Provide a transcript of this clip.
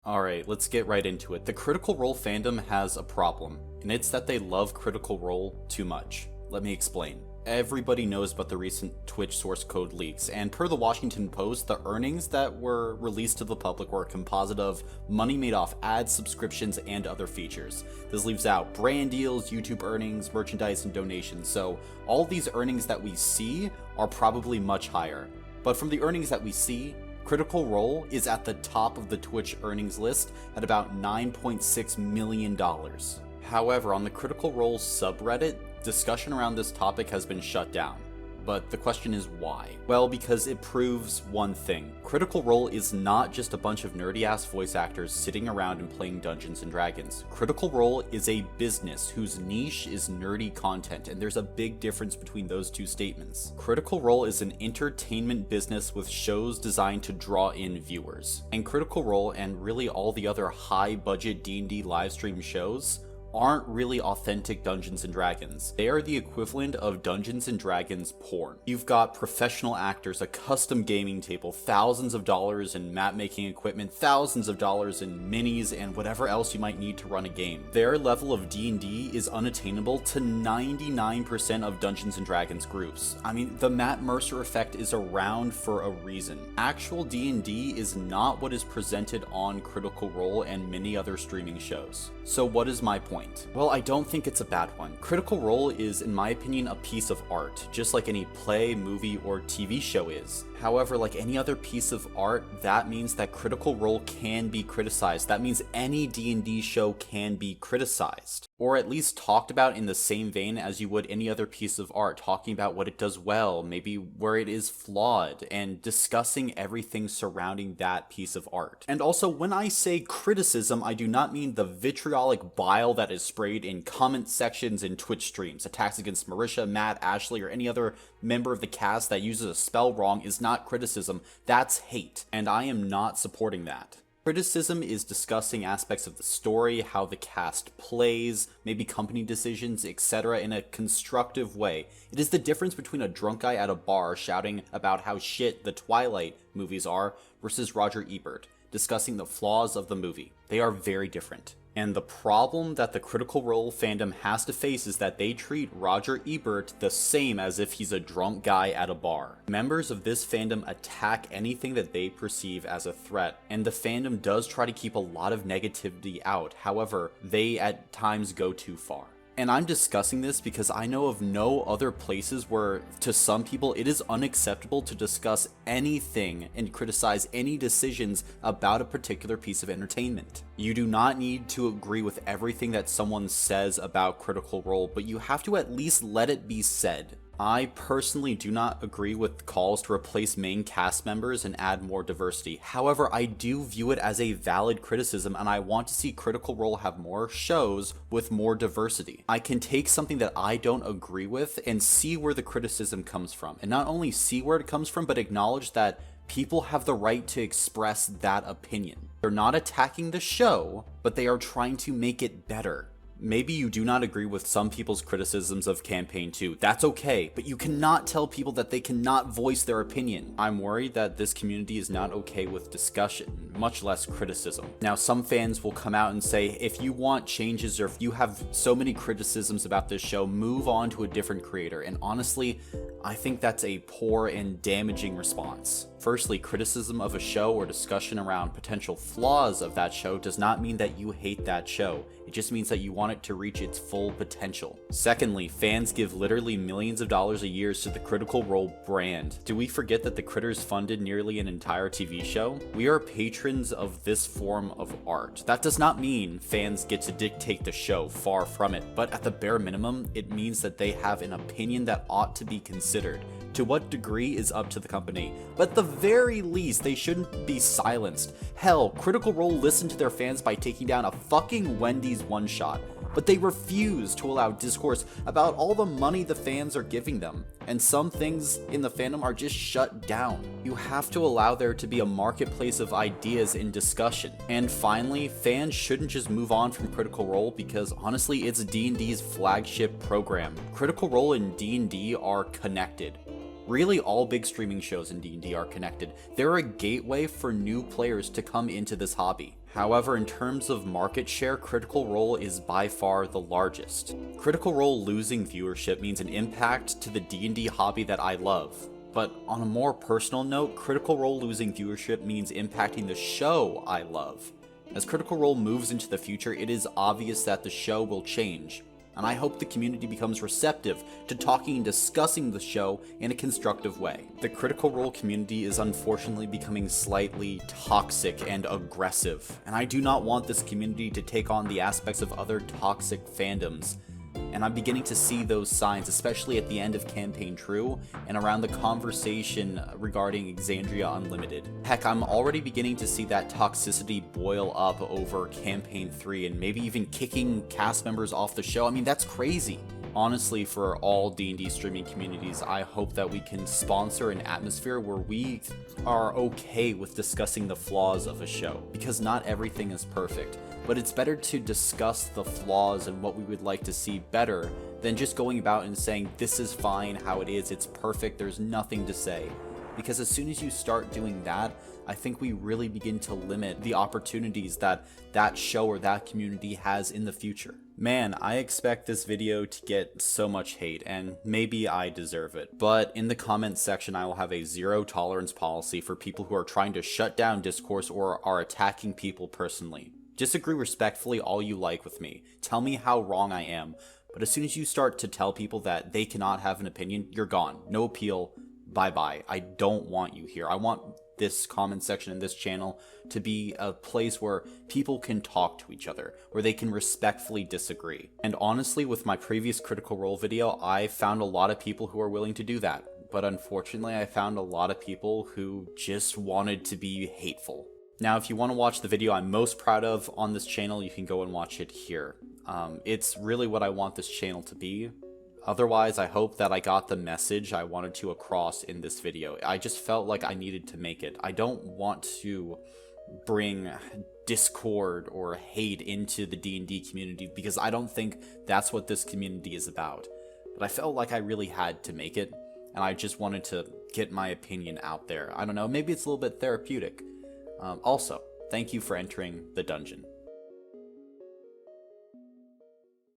Alright, let's get right into it. The Critical Role fandom has a problem, and it's that they love Critical Role too much. Let me explain. Everybody knows about the recent Twitch source code leaks, and per the Washington Post, the earnings that were released to the public were a composite of money made off ads, subscriptions, and other features. This leaves out brand deals, YouTube earnings, merchandise, and donations, so all these earnings that we see are probably much higher. But from the earnings that we see, Critical Role is at the top of the Twitch earnings list at about $9.6 million. However, on the Critical Role subreddit, discussion around this topic has been shut down. But the question is why? Well, because it proves one thing. Critical Role is not just a bunch of nerdy-ass voice actors sitting around and playing Dungeons & Dragons. Critical Role is a business whose niche is nerdy content, and there's a big difference between those two statements. Critical Role is an entertainment business with shows designed to draw in viewers. And Critical Role, and really all the other high-budget D&D livestream shows, aren't really authentic Dungeons & Dragons. They are the equivalent of Dungeons & Dragons porn. You've got professional actors, a custom gaming table, thousands of dollars in map making equipment, thousands of dollars in minis, and whatever else you might need to run a game. Their level of D&D is unattainable to 99% of Dungeons & Dragons groups. I mean, the Matt Mercer effect is around for a reason. Actual D&D is not what is presented on Critical Role and many other streaming shows. So what is my point? Well, I don't think it's a bad one. Critical Role is, in my opinion, a piece of art, just like any play, movie, or TV show is. However, like any other piece of art, that means that Critical Role can be criticized. That means any D&D show can be criticized, or at least talked about in the same vein as you would any other piece of art, talking about what it does well, maybe where it is flawed, and discussing everything surrounding that piece of art. And also, when I say criticism, I do not mean the vitriolic bile that is sprayed in comment sections in Twitch streams. Attacks against Marisha, Matt, Ashley, or any other member of the cast that uses a spell wrong is not criticism, that's hate, and I am not supporting that. Criticism is discussing aspects of the story, how the cast plays, maybe company decisions, etc. in a constructive way. It is the difference between a drunk guy at a bar shouting about how shit the Twilight movies are versus Roger Ebert discussing the flaws of the movie. They are very different. And the problem that the Critical Role fandom has to face is that they treat Roger Ebert the same as if he's a drunk guy at a bar. Members of this fandom attack anything that they perceive as a threat, and the fandom does try to keep a lot of negativity out. However, they at times go too far. And I'm discussing this because I know of no other places where, to some people, it is unacceptable to discuss anything and criticize any decisions about a particular piece of entertainment. You do not need to agree with everything that someone says about Critical Role, but you have to at least let it be said. I personally do not agree with calls to replace main cast members and add more diversity. However, I do view it as a valid criticism, and I want to see Critical Role have more shows with more diversity. I can take something that I don't agree with and see where the criticism comes from. And not only see where it comes from, but acknowledge that people have the right to express that opinion. They're not attacking the show, but they are trying to make it better. Maybe you do not agree with some people's criticisms of Campaign 2. That's okay, but you cannot tell people that they cannot voice their opinion. I'm worried that this community is not okay with discussion, much less criticism. Now, some fans will come out and say, if you want changes or if you have so many criticisms about this show, move on to a different creator. And honestly, I think that's a poor and damaging response. Firstly, criticism of a show or discussion around potential flaws of that show does not mean that you hate that show. It just means that you want it to reach its full potential. Secondly, fans give literally millions of dollars a year to the Critical Role brand. Do we forget that the Critters funded nearly an entire TV show? We are patrons of this form of art. That does not mean fans get to dictate the show, far from it, but at the bare minimum, it means that they have an opinion that ought to be considered. To what degree is up to the company, but at the very least, they shouldn't be silenced. Hell, Critical Role listened to their fans by taking down a fucking Wendy's one-shot, but they refuse to allow discourse about all the money the fans are giving them, and some things in the fandom are just shut down. You have to allow there to be a marketplace of ideas in discussion. And finally, fans shouldn't just move on from Critical Role because honestly, it's D&D's flagship program. Critical Role and D&D are connected. Really, all big streaming shows in D&D are connected. They're a gateway for new players to come into this hobby. However, in terms of market share, Critical Role is by far the largest. Critical Role losing viewership means an impact to the D&D hobby that I love. But on a more personal note, Critical Role losing viewership means impacting the show I love. As Critical Role moves into the future, it is obvious that the show will change, and I hope the community becomes receptive to talking and discussing the show in a constructive way. The Critical Role community is unfortunately becoming slightly toxic and aggressive, and I do not want this community to take on the aspects of other toxic fandoms. And I'm beginning to see those signs, especially at the end of Campaign True and around the conversation regarding Exandria Unlimited. Heck, I'm already beginning to see that toxicity boil up over Campaign 3 and maybe even kicking cast members off the show. I mean, that's crazy. Honestly, for all D&D streaming communities, I hope that we can sponsor an atmosphere where we are okay with discussing the flaws of a show, because not everything is perfect. But it's better to discuss the flaws and what we would like to see better than just going about and saying, this is fine how it is, it's perfect, there's nothing to say. Because as soon as you start doing that, I think we really begin to limit the opportunities that that show or that community has in the future. Man, I expect this video to get so much hate, and maybe I deserve it. But in the comments section, I will have a zero tolerance policy for people who are trying to shut down discourse or are attacking people personally. Disagree respectfully all you like with me. Tell me how wrong I am. But as soon as you start to tell people that they cannot have an opinion, you're gone. No appeal. Bye-bye. I don't want you here. I want this comment section and this channel to be a place where people can talk to each other, where they can respectfully disagree. And honestly, with my previous Critical Role video, I found a lot of people who are willing to do that. But unfortunately, I found a lot of people who just wanted to be hateful. Now, if you want to watch the video I'm most proud of on this channel, you can go and watch it here. It's really what I want this channel to be. Otherwise, I hope that I got the message I wanted to across in this video. I just felt like I needed to make it. I don't want to bring discord or hate into the D&D community because I don't think that's what this community is about. But I felt like I really had to make it, and I just wanted to get my opinion out there. I don't know, maybe it's a little bit therapeutic. Also, thank you for entering the dungeon.